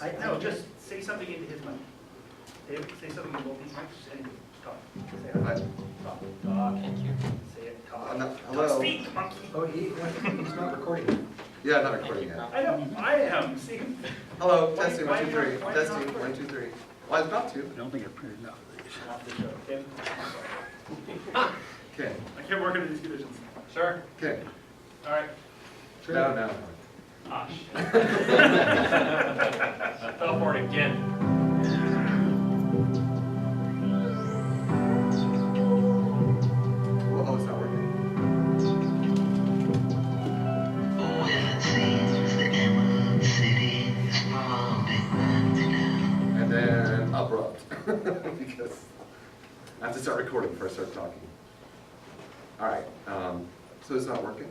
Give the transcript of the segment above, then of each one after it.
No, just say something into his mic. David, say something in both these mics, and talk. Say Hi. it. Talk. Talk. Thank you. Say it, talk. Hello. Speak, monkey. Oh, he's not recording. Yeah, not recording yet. I know, I am, see? Hello, Why- testing, why 1, 2, not- 3. why not Testing, recording? 1, 2, 3. Well, I was about to. I don't think I printed enough of these. Off the show, okay? Okay, I can't work under these conditions. Sure. okay. All right. No, no. Ah, shit. Fell for it again. Well, oh, it's not working. Oh, it seems the Emerald City is falling down. And then abrupt. Because I have to start recording before I start talking. All right, so it's not working?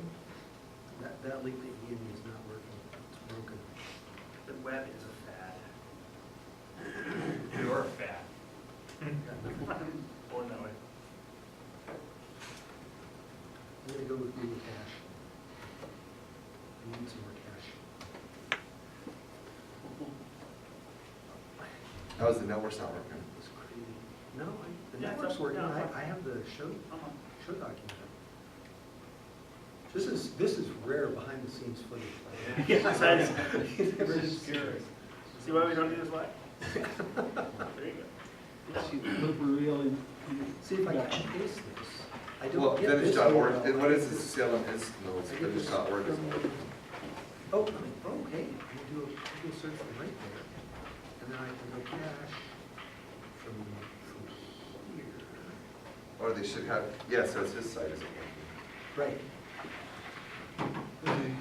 That link that you gave me is not working. It's broken. The web is a fad. You're a fad. Born that way. I'm gonna go with Google Cache. I need some more cache. Oh, is the network's not working? It's crazy. No, the Yeah, it's network's up- working. no, it's up. I have the show Uh-huh. document. This is rare behind the scenes footage. by the way. Yeah, that's- Never this is seen scary. this. See why we don't do this live? There you go. See, look really. See if I can paste this. I Well, don't get this. finish.org, URL. and what is this, CLM is, no, it's I get this finish.org. from- Oh, hey, you do a Google search from right there, and then I can go cache from here. Or they should have, yeah, so it's his site, isn't it? Right. And here.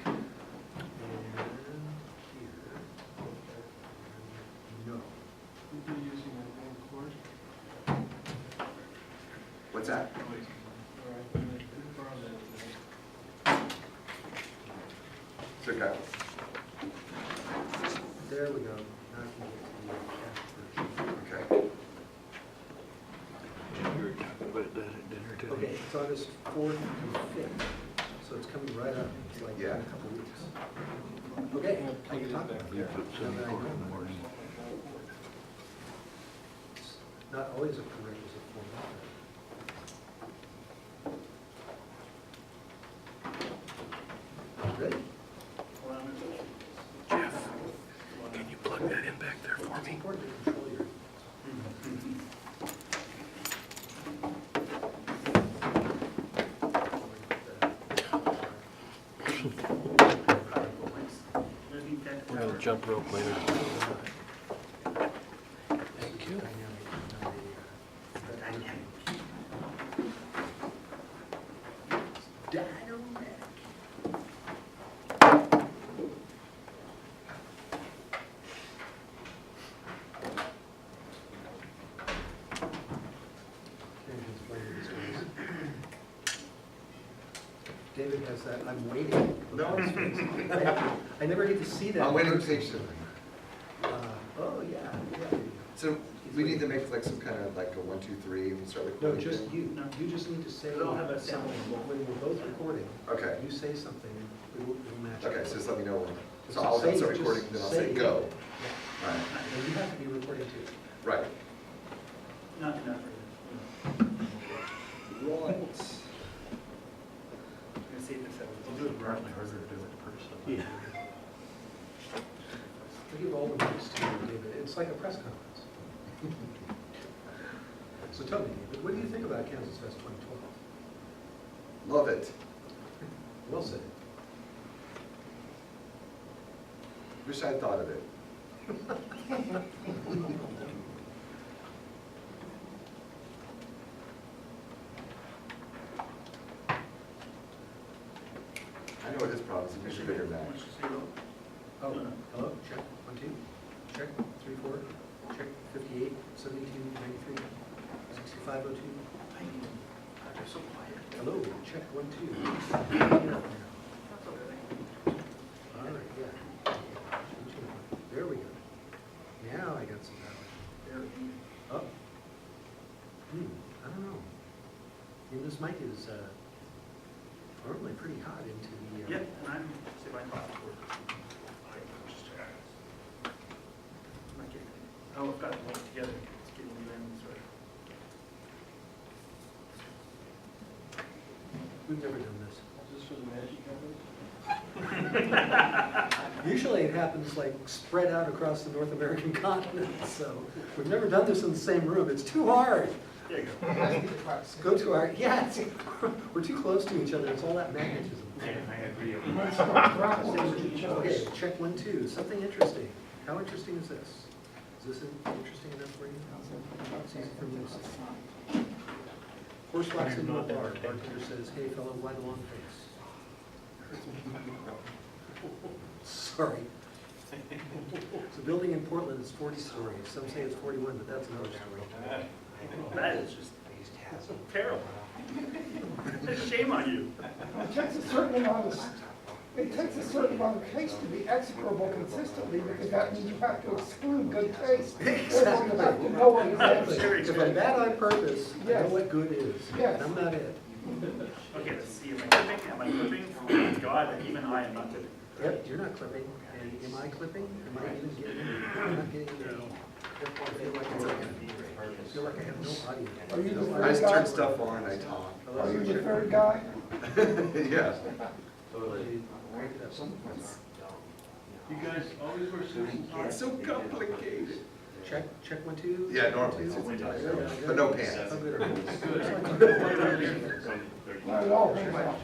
No. What's that? So, okay. There we go. Now I can get to the cache version. Okay. We were talking about that at dinner today. Okay, it's August 4th and 5th, so it's coming right up. It's like in Yeah. a couple weeks. Okay, I can talk about You that. put Now that I 7 o'clock in the know. morning. It's not always a prerequisite for that. Ready? Jeff, can you plug that in back there for It's me? important to control your. We'll jump rope later. Thank you. David has that, I'm waiting. No. I never get to see that. I'm waiting in person. patiently. Oh, yeah. So we need to make like some kind of like a 1, 2, 3 and start No, recording. just you. You just need to say They'll have a something. sample. When we're both recording, Okay, you say something, it'll match. okay, so just let me know when. So So I'll say- start just recording, then I'll say say- go. Yeah. Right, And you have to be recording too. right. Not enough. Right. I'm gonna see if it's I'll do it remotely, or do it in person. Yeah. I give all the voice to you, David. It's like a press conference. So tell me, David, what do you think about KansasFest 2012? Love it. Well said. Wish I'd thought of it. I know what his problem is, he needs a bigger Mac. Oh, hello, check, 1, 2, check, 3, 4, check, 58, 72, 93, 65, 02. They're so quiet. Hello, check, 1, 2. All right, yeah. There we go. Now I got some power. Oh. I don't know. This mic is normally pretty hot into the. Yep, and I'm, see if I can talk. Oh, I've got it linked together. It's getting you in, sort of. We've never done this. Is this for the magic company? Usually it happens like spread out across the North American continent, so we've never done this in the same room. It's too hard. There you go. Go to our, yeah, we're too close to each other. It's all that magnetism. Okay, check 1, 2. Something interesting. How interesting is this? Is this interesting enough for you? See it from this. Horse walks into a bar. Bartender says, "Hey, fellow, why the long face?" Sorry. It's a building in Portland. It's 40 stories. Some say it's 41, but that's another story. That is just terrible. Shame on you. It takes a certain amount of taste to be execrable consistently, because that means you have to exclude good taste. Therefore, you have to know what is Exactly. If I'm bad on purpose, I know what good is. Yes. And I'm not it. Okay, let's see. Am I clipping? Am I clipping? Oh my God, even I am not clipping. Yep, you're not clipping. And am I clipping? Am I even getting, I'm not getting any. Therefore, I feel like I have no audio. Are you the I just third turn guy? stuff on, I talk. Are you the third guy? Yeah. You guys always wear suits and ties? It's so complicated. Check 1, 2. Yeah, normally it's just ties, but no pants. How good are these? Not at all. Hands off.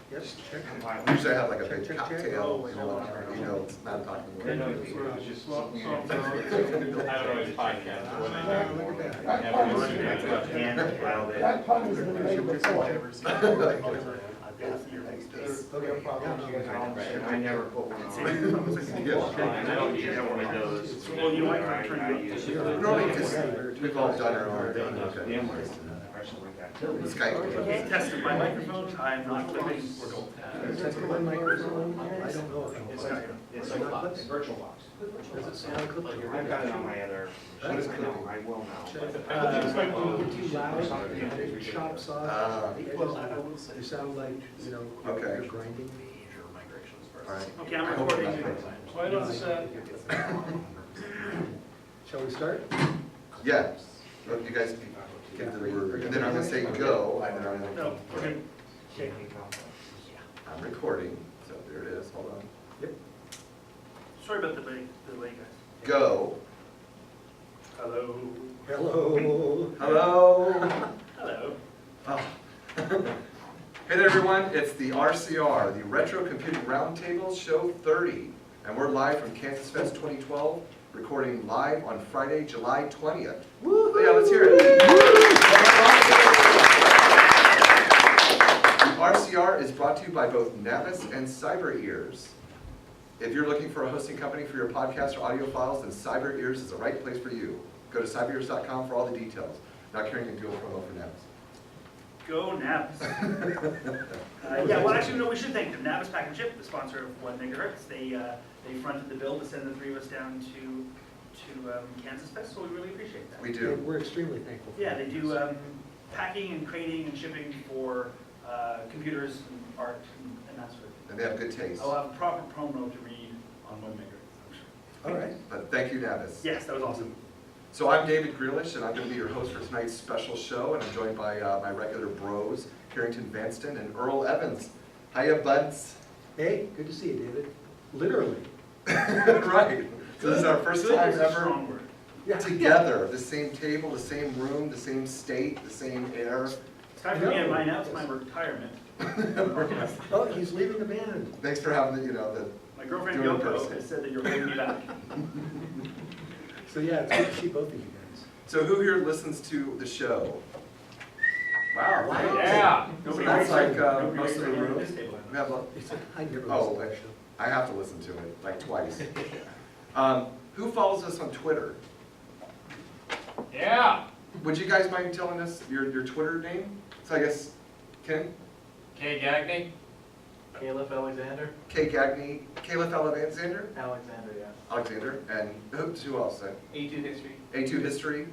Yep, check. Usually I have like a big Check. cocktail, you know, it's not talking about. I don't know, it's podcast. That pun has been made before. I never put one on. Yeah. I don't use one of those. Well, you might want to turn it up. Normally, because we've all done our own thing, okay. Skype. Okay, testing my microphone. I'm not clipping. We're going. Testing my microphone. I don't know if I'm It's clipping. it's like a box, virtual box. Does it sound like clipping? I've got it on my other. That's I know, I will now. Check. When you get too loud, it chops off the edges. You sound like, you know, Okay. you're grinding. All right. Okay, I'm I hope recording. I'm not- Right on set. Shall we start? Yeah, look, you guys get the word, and then I'm gonna say go, and then I'm No, gonna, we're good. Okay. I'm recording, so there it is, hold on. Yep. Sorry about the delay, guys. Go. Hello. Hello. Hello. Hello. Oh. Hey there, everyone, it's the RCR, the Retro Computing Roundtable, show 30, and we're live from KansasFest 2012, recording live on Friday, July 20th. Woo! Yeah, let's hear it. The RCR is brought to you by both Navis and Cyber Ears. If you're looking for a hosting company for your podcast or audio files, then Cyber Ears is the right place for you. Go to cyberears.com for all the details. Not carrying a dual promo for Navis. Go Navis. Yeah, well, actually, no, we should thank them. Navis Pack and Chip, the sponsor of 1 megahertz. They fronted the bill to send the 3 of us down to KansasFest, so we really appreciate that. We do. We're extremely thankful. for Yeah, they that. do packing and crating and shipping for computers and art and that sort of thing. And they have good taste. I'll have a proper promo to read on 1 megahertz, I'm sure. All right. But thank you, Navis. Yes, that was awesome. So I'm David Grealish, and I'm going to be your host for tonight's special show, and I'm joined by my regular bros, Carrington Vanston and Earl Evans. Hiya, buds. Hey, good to see you, David. Literally. Right. So this is our first time It's a ever strong word. Yeah. together, the same table, the same room, the same state, the same air. It's time for me to announce my retirement. Oh, he's leaving the band. Thanks for having the, My girlfriend Doing it Yoko person. has said that you're holding me back. So yeah, it's good to see both of you guys. So who here listens to the show? Wow. Wow. Yeah. So Nobody that's raised like their- nobody most raised of the their hand room. at this table. We have, I never Oh, listened to that show. I have to listen to it, like twice. Who follows us on Twitter? Yeah. Would you guys mind telling us your Twitter name? So I guess Ken, Kay Gagney? Caleb Alexander? Kay Gagney, Caleb Alexander, Alexander, yeah. Alexander, and who else? A2 history. A2 History,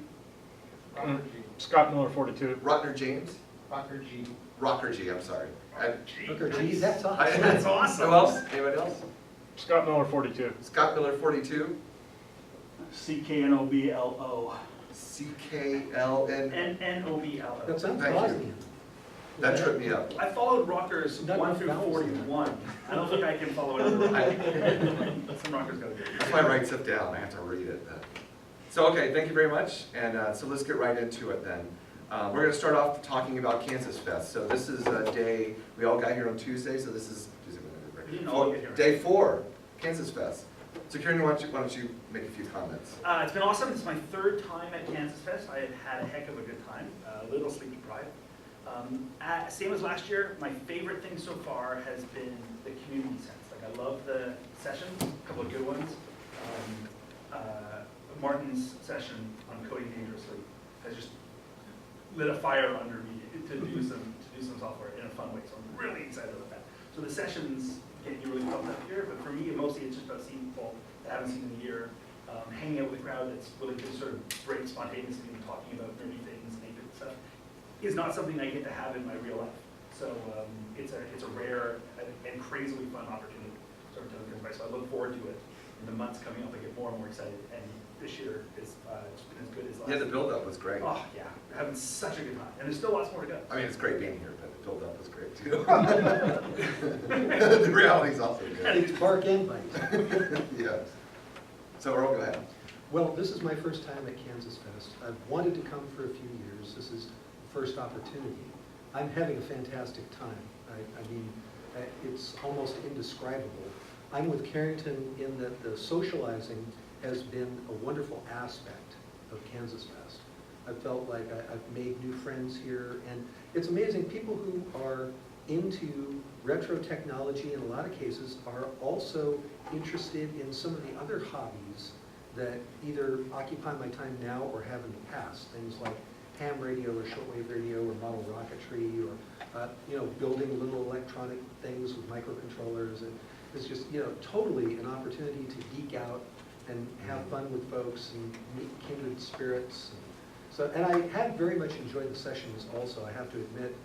Scott Miller, 42. Rotner James, Rocker G. Rocker G, I'm sorry. And Hooker, geez, that's I- awesome. That's awesome. Who else? Anybody else? Scott Miller, 42. Scott Miller, 42. CKNOBLO. CKLN. NNOBLO. That sounds Thank you. Bosnian. That tripped me up. I followed rockers Not 1 enough through vowels in there. 41. I don't think I can follow another rocker. Some rockers gotta do it. That's why I write stuff down, I have to read it. So, okay, thank you very much, and so let's get right into it then. We're gonna start off talking about KansasFest. So this is a day, we all got here on Tuesday, so this is We didn't all get here. day 4, KansasFest. So Karen, why don't you make a few comments? It's been awesome. It's my 3rd time at KansasFest. I have had a heck of a good time. A little sleepy pride. Same as last year, my favorite thing so far has been the community sense. Like, I love the sessions, a couple of good ones. Martin's session on coding dangerously has just lit a fire under me to do some software in a fun way. So I'm really excited about that. So the sessions get you really pumped up here, but for me, mostly it's just about seeing people that I haven't seen in a year, hanging out with a crowd that's really just sort of break spontaneously and talking about nerdy things, naked stuff, is not something I get to have in my real life. So it's a rare and crazily fun opportunity. So I look forward to it. In the months coming up, I get more and more excited. And this year is just been as good as last Yeah, the year. build-up was great. Oh yeah, we're having such a good time, and there's still lots more to go. I mean, it's great being here, but the build-up was great too. The reality's also good. It's bark and bite. Yes. So Earl, go ahead. Well, this is my first time at KansasFest. I've wanted to come for a few years. This is the first opportunity. I'm having a fantastic time. I mean, it's almost indescribable. I'm with Carrington in that the socializing has been a wonderful aspect of KansasFest. I felt like I've made new friends here, and it's amazing, people who are into retro technology in a lot of cases are also interested in some of the other hobbies that either occupy my time now or have in the past. Things like ham radio or shortwave radio or model rocketry or building little electronic things with microcontrollers. And it's just totally an opportunity to geek out and have fun with folks and meet kindred spirits. And I have very much enjoyed the sessions also. I have to admit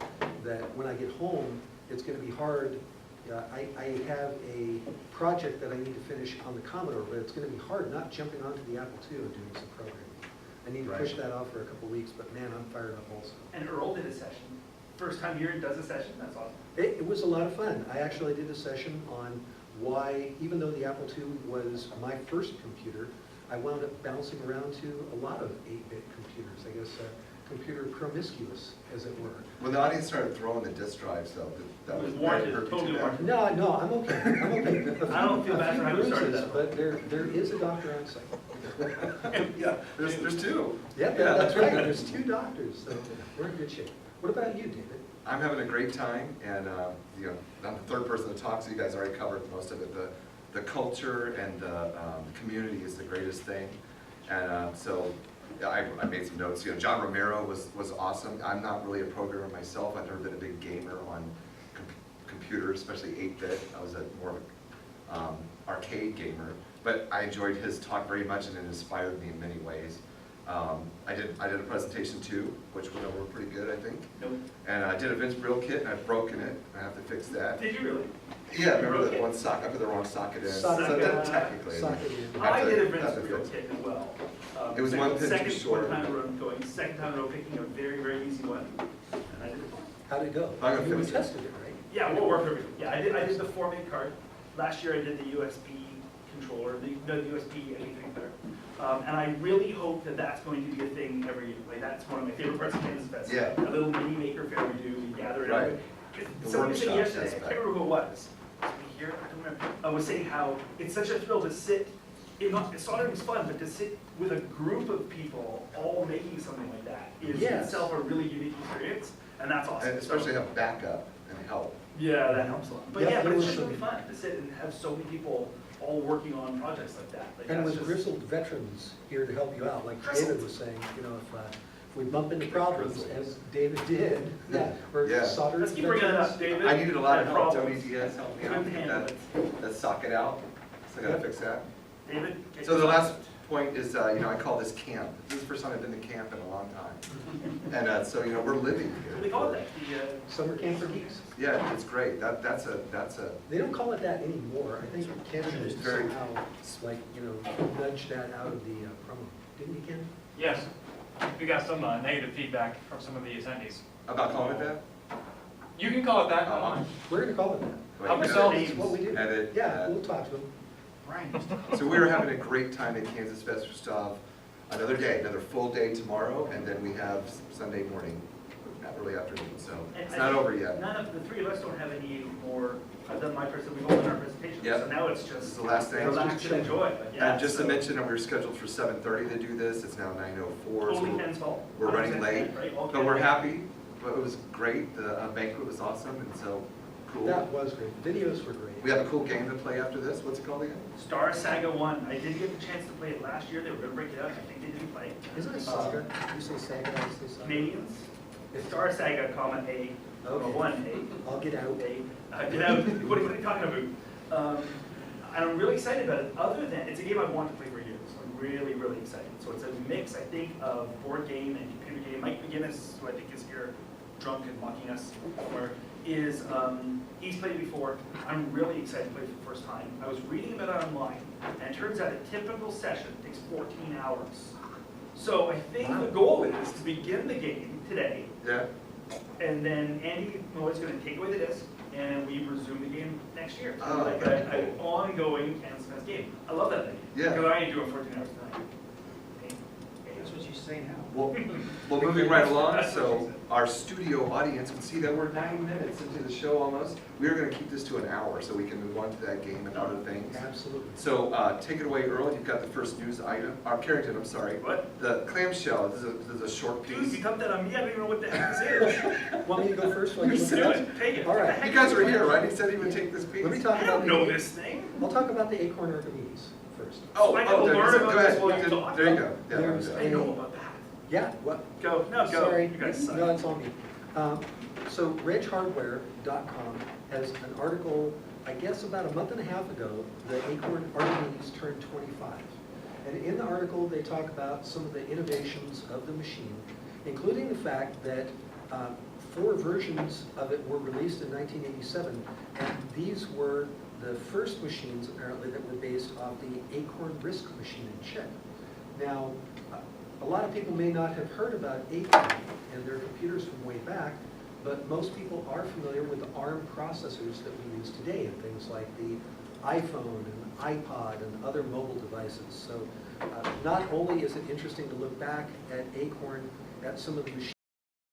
that when I get home, it's going to be hard. I have a project that I need to finish on the Commodore, but it's going to be hard not jumping onto the Apple II and doing some programming. I need to push that off for a couple weeks, but man, I'm fired up also. And Earl did a session. First time here, does a session. That's awesome. It was a lot of fun. I actually did a session on why, even though the Apple II was my first computer, I wound up bouncing around to a lot of 8-bit computers. I guess computer promiscuous, as it were. When the audience started throwing the disk drives, though, that It was was warranted, hurt you totally too bad. warranted. No, I'm okay. I'm okay. I don't feel bad for having started that. But there is a doctor on site. Yeah, there's two. Yeah, that's right. There's 2 doctors, so we're in good shape. What about you, David? I'm having a great time, and I'm the third person to talk, so you guys already covered most of it. The culture and the community is the greatest thing, and so I made some notes. John Romero was awesome. I'm not really a programmer myself. I've never been a big gamer on computers, especially 8-bit. I was more of an arcade gamer, but I enjoyed his talk very much, and it inspired me in many ways. I did a presentation too, which went over pretty good, I think. Nope. And I did a Vince Brill kit, and I've broken it. I have to fix that. Did you really? Yeah, remember that one socket? I put the wrong socket in. Socket. So then technically, Socket in. I did a have Vince to Brill fix it. kit as well. It was one pin too short. Second time in a row going, second time in a row picking a very, very easy one, and I did it. How'd it go? I'm gonna We fix it. tested it, right? Yeah, we'll work perfectly. Yeah, I did the 4-bit card. Last year I did the USB controller, the USB anything there. And I really hope that that's going to be a thing every year. Like, that's one of my favorite parts of KansasFest. Yeah. A little mini maker fair we do, we gather it Right. up. The Somebody said workshop yesterday, I aspect. can't remember who it was. Was it here? I don't remember. I was saying how it's such a thrill to sit, soldering is fun, but to sit with a group of people all making something like that is Yes. itself a really unique experience, and that's awesome. And especially have backup and help. Yeah, that helps a lot. But Yeah, yeah, but there it's was just really some- fun to sit and have so many people all working on projects like that. Like, And that's with just- grizzled veterans here to help you out, like Grizzled. David was saying, if we bump into problems, as David did, or Yeah. soldered Let's keep bringing that veterans. up, David. I needed a lot of Had help. problems. Tony Diaz helped me out Couldn't to get handle that socket out. So I gotta fix that. David? get So the yourself- last point is, I call this camp. This is the first time I've been to camp in a long time. And so, we're living What do here. they call it that? Summer camp for geeks? Yeah, it's great. That's a, They don't call it that anymore. I think Canada It's very- somehow, nudged that out of the promo. Didn't you, Ken? Yes, we got some negative feedback from some of the attendees. about calling it that? You can call it that, I don't mind. We're gonna call it that. Help Wait, yourself. That's what we do. Edit, Yeah, we'll talk to them. So we were having a great time at KansasFest. We still have another day, another full day tomorrow, and then we have Sunday morning, early afternoon, so it's not over yet. None of, the three of us don't have any more, I've done my presentation, we've all done our presentation. Yep. So now it's This is just the last thing. relax and enjoy. But yeah, And just to so mention, that we were scheduled for 7:30 to do this, it's now 9:04. so Totally Ken's fault. we're running 100% late, right? All but we're Ken. happy. But it was great, the banquet was awesome, and so cool. That was great. The videos were great. We have a cool game to play after this. What's it called again? Star Saga 1. I didn't get the chance to play it last year. They were going to break it up. I think they didn't play. Isn't it Saga? You say Saga, I say Saga. Canadians. It's Star Saga, comma A, comma Okay. 1A. I'll get out. Get out. What are you talking about? And I'm really excited about it. Other than, it's a game I've wanted to play for years. I'm really, really excited. So it's a mix, I think, of board game and computer game. Mike McGinnis, who I think is here, drunk and mocking us, or is, he's played it before. I'm really excited to play it for the first time. I was reading about it online, and it turns out a typical session takes 14 hours. So I think the goal is to begin the game today, Yeah? and then Andy Moy's going to take away the disc, and we resume the game next year. So Oh, like very an ongoing KansasFest game. I love that thing. Yeah. Because I only do it 14 hours tonight. That's what you say now. Well, moving right along, That's what she so said. our studio audience can see that we're 9 minutes into the show almost. We are going to keep this to an hour so we can move on to that game and other things. Absolutely. So take it away, Earl. You've got the first news item. Carrington, I'm sorry. What? The clamshell. This is a short Dude, piece. you dumped that on me. I don't even know what the heck this is. Want me to go first? while You you said look it. it up? Take it. All right. What the heck You guys is were this? here, right? He said he would take this piece. Let me talk I about don't know the, this thing. I'll talk about the Acorn Archimedes first. I know there- learn go about ahead. this while you talk. There you go. Yeah, There's I know about that. Yeah, what? Go. No, go. Sorry. You guys suck. No, it's on me. So RegHardware.com has an article, I guess about a month and a half ago, the Acorn Archimedes turned 25. And in the article, they talk about some of the innovations of the machine, including the fact that 4 versions of it were released in 1987, and these were the first machines, apparently, that were based off the Acorn RISC machine and chip. Now, a lot of people may not have heard about Acorn and their computers from way back, but most people are familiar with the ARM processors that we use today in things like the iPhone and iPod and other mobile devices. So not only is it interesting to look back at Acorn, at some of the machines